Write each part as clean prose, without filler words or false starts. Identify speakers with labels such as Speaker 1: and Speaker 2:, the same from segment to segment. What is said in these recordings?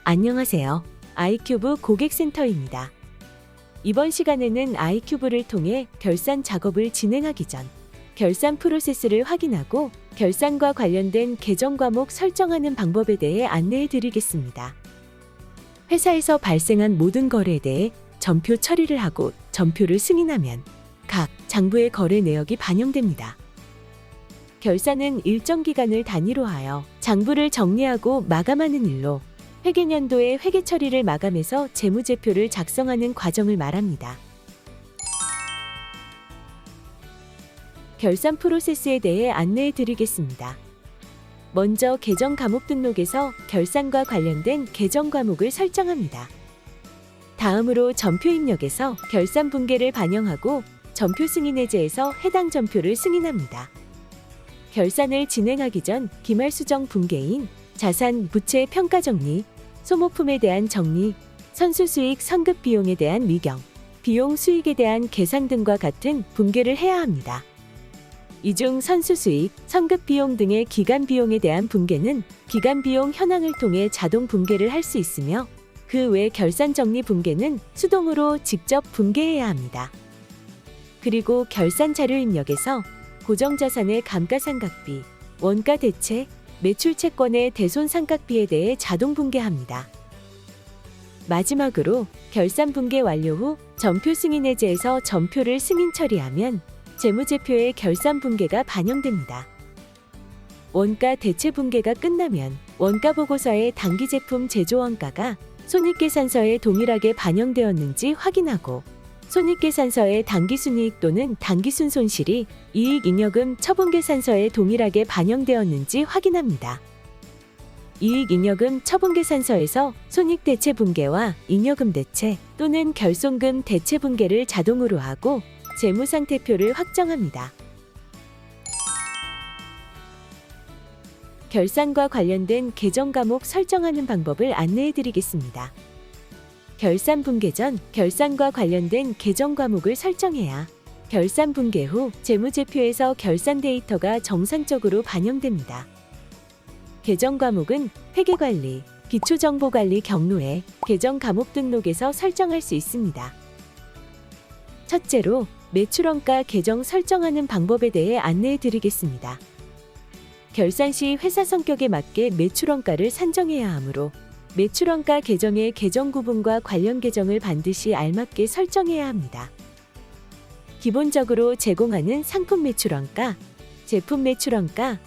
Speaker 1: 안녕하세요. 아이큐브 고객센터입니다. 이번 시간에는 아이큐브를 통해 결산 작업을 진행하기 전 결산 프로세스를 확인하고 결산과 관련된 계정 과목 설정하는 방법에 대해 안내해 드리겠습니다. 회사에서 발생한 모든 거래에 대해 전표 처리를 하고 전표를 승인하면 각 장부의 거래 내역이 반영됩니다. 결산은 일정 기간을 단위로 하여 장부를 정리하고 마감하는 일로 회계년도의 회계 처리를 마감해서 재무제표를 작성하는 과정을 말합니다. 결산 프로세스에 대해 안내해 드리겠습니다. 먼저 계정 과목 등록에서 결산과 관련된 계정 과목을 설정합니다. 다음으로 전표 입력에서 결산 분계를 반영하고 전표 승인 해제에서 해당 전표를 승인합니다. 결산을 진행하기 전 기말 수정 분계인 자산, 부채 평가 정리, 소모품에 대한 정리, 선수 수익 선급 비용에 대한 미경, 비용 수익에 대한 계산 등과 같은 분계를 해야 합니다. 이 중 선수 수익, 선급 비용 등의 기간 비용에 대한 분계는 기간 비용 현황을 통해 자동 분계를 할 수 있으며 그 외 결산 정리 분계는 수동으로 직접 분계해야 합니다. 그리고 결산 자료 입력에서 고정자산의 감가상각비, 원가 대체, 매출 채권의 대손상각비에 대해 자동 분계합니다. 마지막으로 결산 분계 완료 후 전표 승인 해제에서 전표를 승인 처리하면 재무제표에 결산 분계가 반영됩니다. 원가 대체 분계가 끝나면 원가 보고서의 당기 제품 제조 원가가 손익계산서에 동일하게 반영되었는지 확인하고 손익계산서의 당기순이익 또는 당기순 손실이 이익잉여금 처분계산서에 동일하게 반영되었는지 확인합니다. 이익잉여금 처분계산서에서 손익대체 분계와 잉여금 대체 또는 결손금 대체 분계를 자동으로 하고 재무상태표를 확정합니다. 결산과 관련된 계정 과목 설정하는 방법을 안내해 드리겠습니다. 결산 분계 전 결산과 관련된 계정 과목을 설정해야 결산 분계 후 재무제표에서 결산 데이터가 정상적으로 반영됩니다. 계정 과목은 회계관리, 기초정보관리 경로에 계정 과목 등록에서 설정할 수 있습니다. 첫째로 매출원가 계정 설정하는 방법에 대해 안내해 드리겠습니다. 결산 시 회사 성격에 맞게 매출원가를 산정해야 하므로 매출원가 계정의 계정 구분과 관련 계정을 반드시 알맞게 설정해야 합니다. 기본적으로 제공하는 상품 매출원가, 제품 매출원가,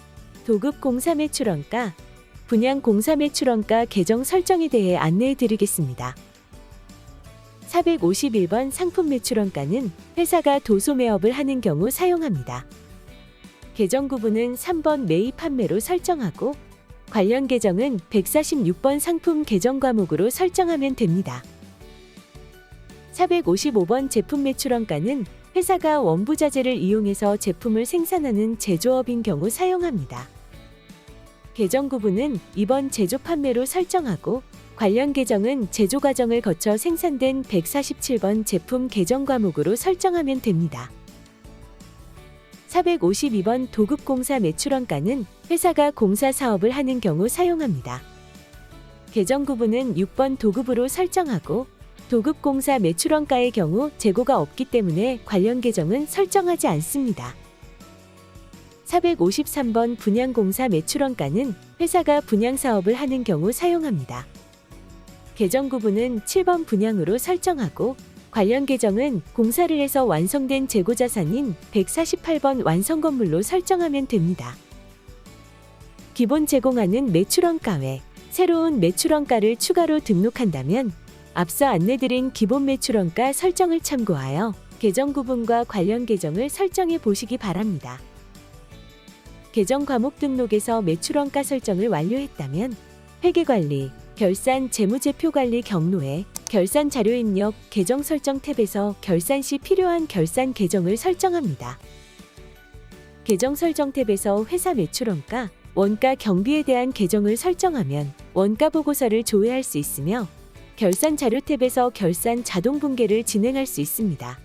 Speaker 1: 도급 공사 매출원가, 분양 공사 매출원가 계정 설정에 대해 안내해 드리겠습니다. 451번 상품 매출원가는 회사가 도소 매업을 하는 경우 사용합니다. 계정 구분은 3번 매입 판매로 설정하고 관련 계정은 146번 상품 계정 과목으로 설정하면 됩니다. 455번 제품 매출원가는 회사가 원부자재를 이용해서 제품을 생산하는 제조업인 경우 사용합니다. 계정 구분은 2번 제조 판매로 설정하고 관련 계정은 제조 과정을 거쳐 생산된 147번 제품 계정 과목으로 설정하면 됩니다. 452번 도급공사 매출원가는 회사가 공사 사업을 하는 경우 사용합니다. 계정 구분은 6번 도급으로 설정하고 도급공사 매출원가의 경우 재고가 없기 때문에 관련 계정은 설정하지 않습니다. 453번 분양공사 매출원가는 회사가 분양사업을 하는 경우 사용합니다. 계정 구분은 7번 분양으로 설정하고 관련 계정은 공사를 해서 완성된 재고자산인 148번 완성건물로 설정하면 됩니다. 기본 제공하는 매출원가 외 새로운 매출원가를 추가로 등록한다면 앞서 안내드린 기본 매출원가 설정을 참고하여 계정 구분과 관련 계정을 설정해 보시기 바랍니다. 계정 과목 등록에서 매출원가 설정을 완료했다면 회계관리, 결산 재무제표 관리 경로에 결산 자료 입력 계정 설정 탭에서 결산 시 필요한 결산 계정을 설정합니다. 계정 설정 탭에서 회사 매출원가, 원가 경비에 대한 계정을 설정하면 원가 보고서를 조회할 수 있으며 결산 자료 탭에서 결산 자동 분계를 진행할 수 있습니다.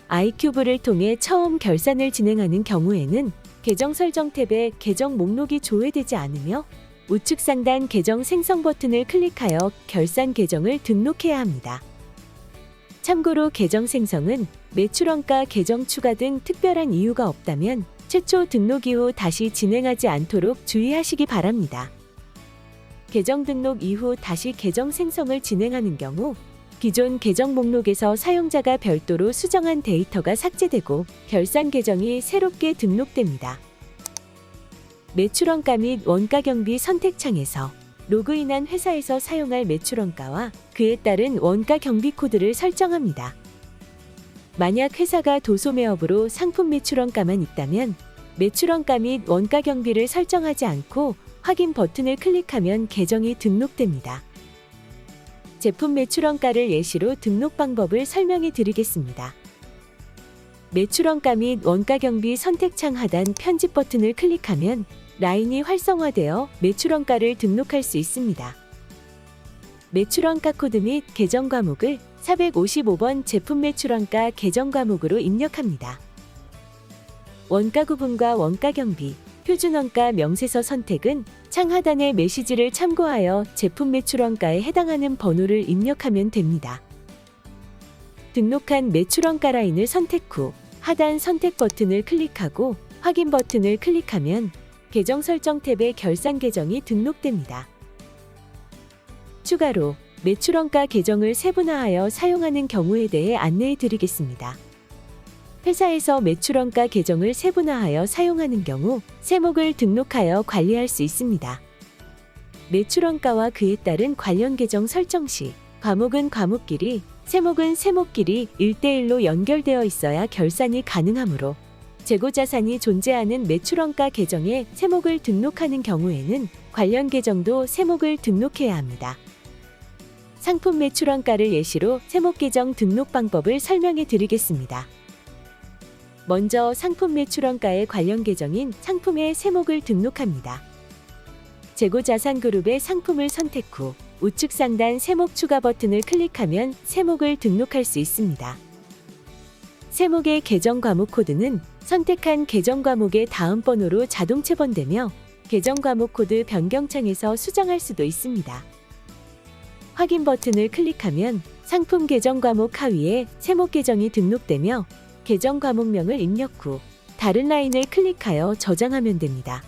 Speaker 1: 아이큐브를 통해 처음 결산을 진행하는 경우에는 계정 설정 탭에 계정 목록이 조회되지 않으며 우측 상단 계정 생성 버튼을 클릭하여 결산 계정을 등록해야 합니다. 참고로 계정 생성은 매출원가 계정 추가 등 특별한 이유가 없다면 최초 등록 이후 다시 진행하지 않도록 주의하시기 바랍니다. 계정 등록 이후 다시 계정 생성을 진행하는 경우 기존 계정 목록에서 사용자가 별도로 수정한 데이터가 삭제되고 결산 계정이 새롭게 등록됩니다. 매출원가 및 원가 경비 선택창에서 로그인한 회사에서 사용할 매출원가와 그에 따른 원가 경비 코드를 설정합니다. 만약 회사가 도소매업으로 상품 매출원가만 있다면 매출원가 및 원가 경비를 설정하지 않고 확인 버튼을 클릭하면 계정이 등록됩니다. 제품 매출원가를 예시로 등록 방법을 설명해 드리겠습니다. 매출원가 및 원가 경비 선택창 하단 편집 버튼을 클릭하면 라인이 활성화되어 매출원가를 등록할 수 있습니다. 매출원가 코드 및 계정 과목을 455번 제품 매출원가 계정 과목으로 입력합니다. 원가 구분과 원가 경비, 표준원가 명세서 선택은 창 하단의 메시지를 참고하여 제품 매출원가에 해당하는 번호를 입력하면 됩니다. 등록한 매출원가 라인을 선택 후 하단 선택 버튼을 클릭하고 확인 버튼을 클릭하면 계정 설정 탭에 결산 계정이 등록됩니다. 추가로 매출원가 계정을 세분화하여 사용하는 경우에 대해 안내해 드리겠습니다. 회사에서 매출원가 계정을 세분화하여 사용하는 경우 세목을 등록하여 관리할 수 있습니다. 매출원가와 그에 따른 관련 계정 설정 시 과목은 과목끼리, 세목은 세목끼리 1대1로 연결되어 있어야 결산이 가능하므로 재고자산이 존재하는 매출원가 계정에 세목을 등록하는 경우에는 관련 계정도 세목을 등록해야 합니다. 상품 매출원가를 예시로 세목 계정 등록 방법을 설명해 드리겠습니다. 먼저 상품 매출원가의 관련 계정인 상품의 세목을 등록합니다. 재고자산 그룹의 상품을 선택 후 우측 상단 세목 추가 버튼을 클릭하면 세목을 등록할 수 있습니다. 세목의 계정 과목 코드는 선택한 계정 과목의 다음 번호로 자동 체번되며 계정 과목 코드 변경창에서 수정할 수도 있습니다. 확인 버튼을 클릭하면 상품 계정 과목 하위에 세목 계정이 등록되며 계정 과목명을 입력 후 다른 라인을 클릭하여 저장하면 됩니다.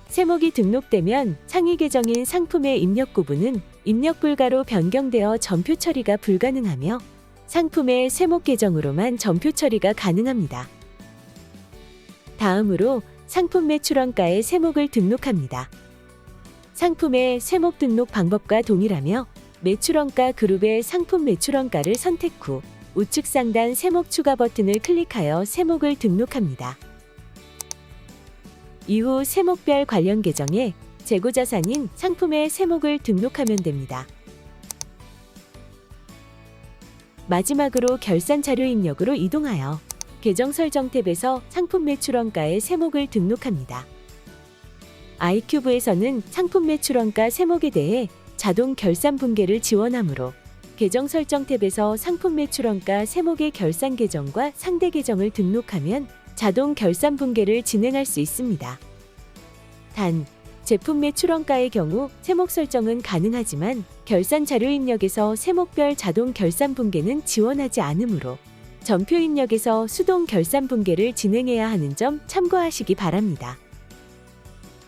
Speaker 1: 세목이 등록되면 상위 계정인 상품의 입력 구분은 입력 불가로 변경되어 전표 처리가 불가능하며 상품의 세목 계정으로만 전표 처리가 가능합니다. 다음으로 상품 매출원가의 세목을 등록합니다. 상품의 세목 등록 방법과 동일하며 매출원가 그룹의 상품 매출원가를 선택 후 우측 상단 세목 추가 버튼을 클릭하여 세목을 등록합니다. 이후 세목별 관련 계정에 재고자산인 상품의 세목을 등록하면 됩니다. 마지막으로 결산 자료 입력으로 이동하여 계정 설정 탭에서 상품 매출원가의 세목을 등록합니다. 아이큐브에서는 상품 매출원가 세목에 대해 자동 결산 분계를 지원하므로 계정 설정 탭에서 상품 매출원가 세목의 결산 계정과 상대 계정을 등록하면 자동 결산 분계를 진행할 수 있습니다. 단, 제품 매출원가의 경우 세목 설정은 가능하지만 결산 자료 입력에서 세목별 자동 결산 분계는 지원하지 않으므로 전표 입력에서 수동 결산 분계를 진행해야 하는 점 참고하시기 바랍니다.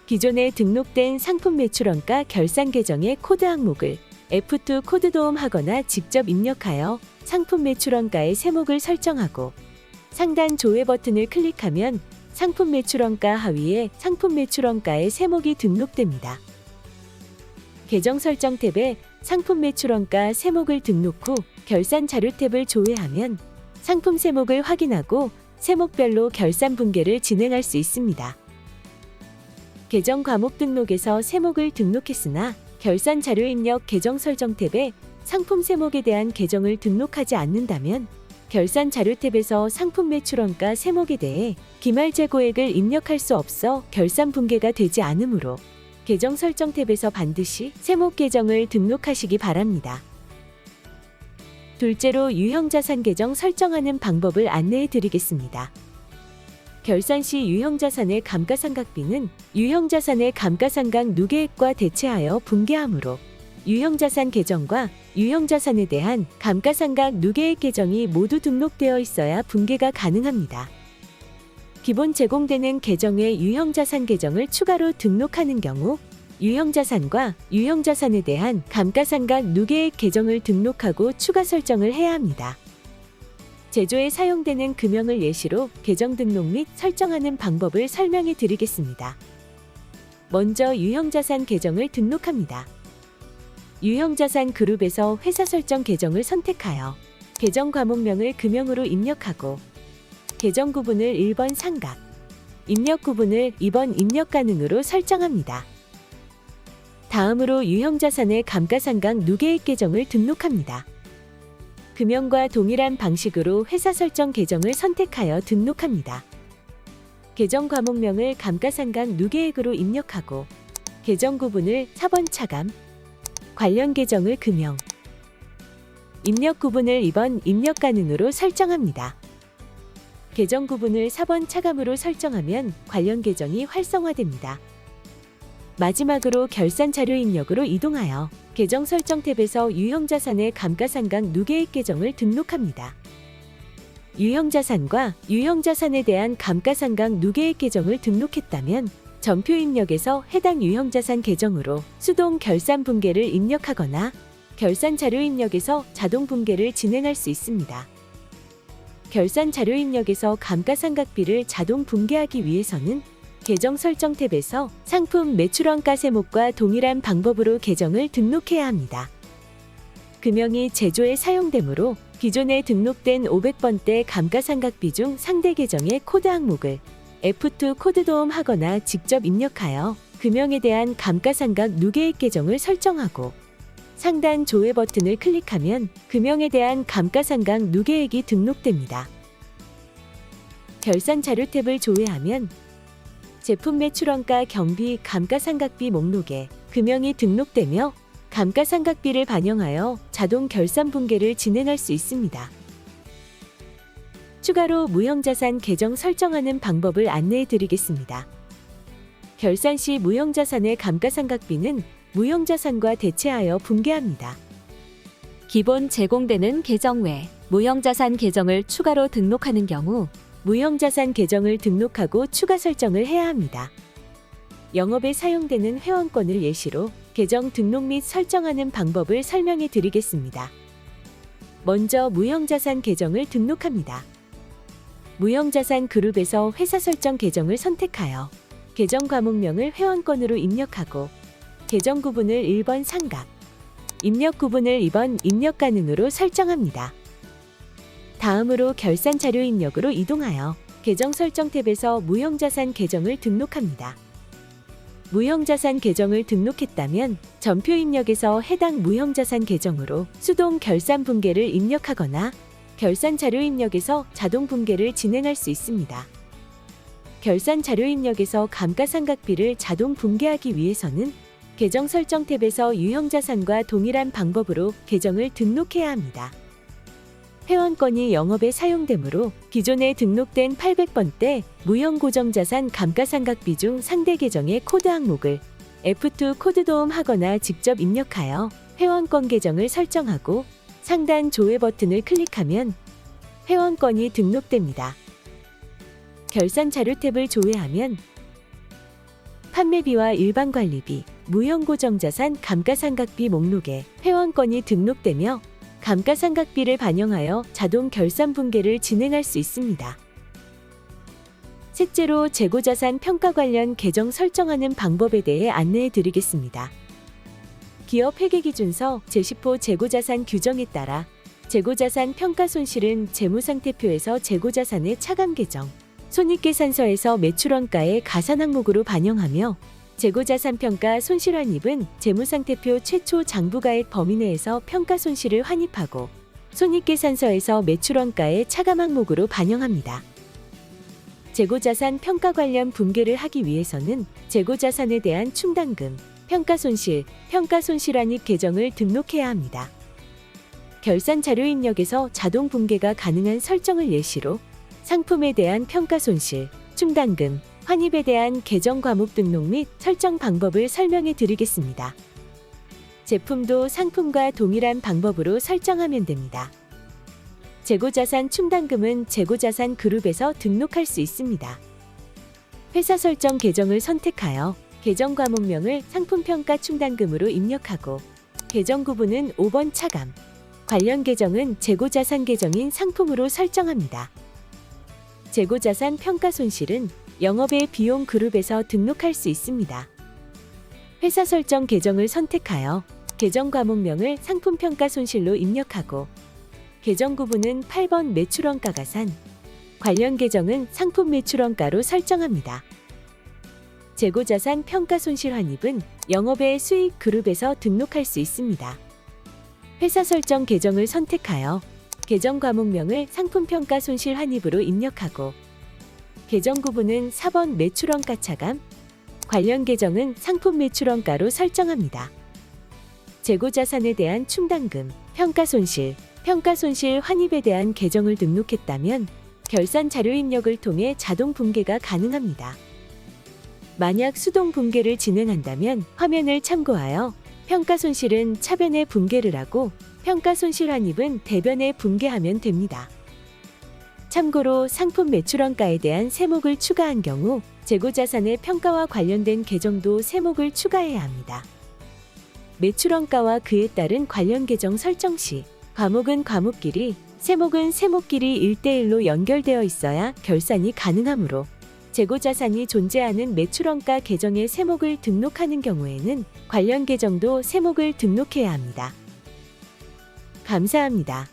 Speaker 1: 기존에 등록된 상품 매출원가 결산 계정의 코드 항목을 F2 코드 도움하거나 직접 입력하여 상품 매출원가의 세목을 설정하고 상단 조회 버튼을 클릭하면 상품 매출원가 하위에 상품 매출원가의 세목이 등록됩니다. 계정 설정 탭에 상품 매출원가 세목을 등록 후 결산 자료 탭을 조회하면 상품 세목을 확인하고 세목별로 결산 분계를 진행할 수 있습니다. 계정 과목 등록에서 세목을 등록했으나 결산 자료 입력 계정 설정 탭에 상품 세목에 대한 계정을 등록하지 않는다면 결산 자료 탭에서 상품 매출원가 세목에 대해 기말 재고액을 입력할 수 없어 결산 분계가 되지 않으므로 계정 설정 탭에서 반드시 세목 계정을 등록하시기 바랍니다. 둘째로 유형자산 계정 설정하는 방법을 안내해 드리겠습니다. 결산 시 유형자산의 감가상각비는 유형자산의 감가상각 누계액과 대체하여 분계하므로 유형자산 계정과 유형자산에 대한 감가상각 누계액 계정이 모두 등록되어 있어야 분계가 가능합니다. 기본 제공되는 계정에 유형자산 계정을 추가로 등록하는 경우 유형자산과 유형자산에 대한 감가상각 누계액 계정을 등록하고 추가 설정을 해야 합니다. 제조에 사용되는 금형을 예시로 계정 등록 및 설정하는 방법을 설명해 드리겠습니다. 먼저 유형자산 계정을 등록합니다. 유형자산 그룹에서 회사 설정 계정을 선택하여 계정 과목명을 금형으로 입력하고 계정 구분을 1번 상각, 입력 구분을 2번 입력 가능으로 설정합니다. 다음으로 유형자산의 감가상각 누계액 계정을 등록합니다. 금형과 동일한 방식으로 회사 설정 계정을 선택하여 등록합니다. 계정 과목명을 감가상각 누계액으로 입력하고 계정 구분을 4번 차감, 관련 계정을 금형, 입력 구분을 2번 입력 가능으로 설정합니다. 계정 구분을 4번 차감으로 설정하면 관련 계정이 활성화됩니다. 마지막으로 결산 자료 입력으로 이동하여 계정 설정 탭에서 유형자산의 감가상각 누계액 계정을 등록합니다. 유형자산과 유형자산에 대한 감가상각 누계액 계정을 등록했다면 전표 입력에서 해당 유형자산 계정으로 수동 결산 분계를 입력하거나 결산 자료 입력에서 자동 분계를 진행할 수 있습니다. 결산 자료 입력에서 감가상각비를 자동 분계하기 위해서는 계정 설정 탭에서 상품 매출원가 세목과 동일한 방법으로 계정을 등록해야 합니다. 금형이 제조에 사용되므로 기존에 등록된 500번대 감가상각비 중 상대 계정의 코드 항목을 F2 코드 도움하거나 직접 입력하여 금형에 대한 감가상각 누계액 계정을 설정하고 상단 조회 버튼을 클릭하면 금형에 대한 감가상각 누계액이 등록됩니다. 결산 자료 탭을 조회하면 제품 매출원가 경비 감가상각비 목록에 금형이 등록되며 감가상각비를 반영하여 자동 결산 분계를 진행할 수 있습니다. 추가로 무형자산 계정 설정하는 방법을 안내해 드리겠습니다. 결산 시 무형자산의 감가상각비는 무형자산과 대체하여 분계합니다.
Speaker 2: 기본 제공되는 계정 외 무형자산 계정을 추가로 등록하는 경우
Speaker 1: 무형자산 계정을 등록하고 추가 설정을 해야 합니다. 영업에 사용되는 회원권을 예시로 계정 등록 및 설정하는 방법을 설명해 드리겠습니다. 먼저 무형자산 계정을 등록합니다. 무형자산 그룹에서 회사 설정 계정을 선택하여 계정 과목명을 회원권으로 입력하고 계정 구분을 1번 상각, 입력 구분을 2번 입력 가능으로 설정합니다. 다음으로 결산 자료 입력으로 이동하여 계정 설정 탭에서 무형자산 계정을 등록합니다. 무형자산 계정을 등록했다면 전표 입력에서 해당 무형자산 계정으로 수동 결산 분계를 입력하거나 결산 자료 입력에서 자동 분계를 진행할 수 있습니다. 결산 자료 입력에서 감가상각비를 자동 분계하기 위해서는 계정 설정 탭에서 유형자산과 동일한 방법으로 계정을 등록해야 합니다. 회원권이 영업에 사용되므로 기존에 등록된 800번대 무형고정자산 감가상각비 중 상대 계정의 코드 항목을 F2 코드 도움하거나 직접 입력하여 회원권 계정을 설정하고 상단 조회 버튼을 클릭하면 회원권이 등록됩니다. 결산 자료 탭을 조회하면 판매비와 일반관리비, 무형고정자산 감가상각비 목록에 회원권이 등록되며 감가상각비를 반영하여 자동 결산 분계를 진행할 수 있습니다. 셋째로 재고자산 평가 관련 계정 설정하는 방법에 대해 안내해 드리겠습니다. 기업 회계기준서 제10호 재고자산 규정에 따라 재고자산 평가 손실은 재무상태표에서 재고자산의 차감 계정, 손익계산서에서 매출원가의 가산 항목으로 반영하며 재고자산 평가 손실 환입은 재무상태표 최초 장부가액 범위 내에서 평가 손실을 환입하고 손익계산서에서 매출원가의 차감 항목으로 반영합니다. 재고자산 평가 관련 분계를 하기 위해서는 재고자산에 대한 충당금, 평가손실, 평가손실환입 계정을 등록해야 합니다. 결산 자료 입력에서 자동 분계가 가능한 설정을 예시로 상품에 대한 평가손실, 충당금, 환입에 대한 계정 과목 등록 및 설정 방법을 설명해 드리겠습니다. 제품도 상품과 동일한 방법으로 설정하면 됩니다. 재고자산 충당금은 재고자산 그룹에서 등록할 수 있습니다. 회사 설정 계정을 선택하여 계정 과목명을 상품평가 충당금으로 입력하고 계정 구분은 5번 차감, 관련 계정은 재고자산 계정인 상품으로 설정합니다. 재고자산 평가 손실은 영업외 비용 그룹에서 등록할 수 있습니다. 회사 설정 계정을 선택하여 계정 과목명을 상품평가 손실로 입력하고 계정 구분은 8번 매출원가 가산, 관련 계정은 상품 매출원가로 설정합니다. 재고자산 평가 손실 환입은 영업외 수익 그룹에서 등록할 수 있습니다. 회사 설정 계정을 선택하여 계정 과목명을 상품평가 손실 환입으로 입력하고 계정 구분은 4번 매출원가 차감, 관련 계정은 상품 매출원가로 설정합니다. 재고자산에 대한 충당금, 평가 손실 환입에 대한 계정을 등록했다면 결산 자료 입력을 통해 자동 붕괴가 가능합니다. 만약 수동 붕괴를 진행한다면 화면을 참고하여 평가 손실은 차변에 붕괴를 하고 평가 손실 환입은 대변에 붕괴하면 됩니다. 참고로 상품 매출원가에 대한 세목을 추가한 경우 재고자산의 평가와 관련된 계정도 세목을 추가해야 합니다. 매출원가와 그에 따른 관련 계정 설정 시 과목은 과목끼리, 세목은 세목끼리 1대1로 연결되어 있어야 결산이 가능하므로 재고자산이 존재하는 매출원가 계정에 세목을 등록하는 경우에는 관련 계정도 세목을 등록해야 합니다. 감사합니다.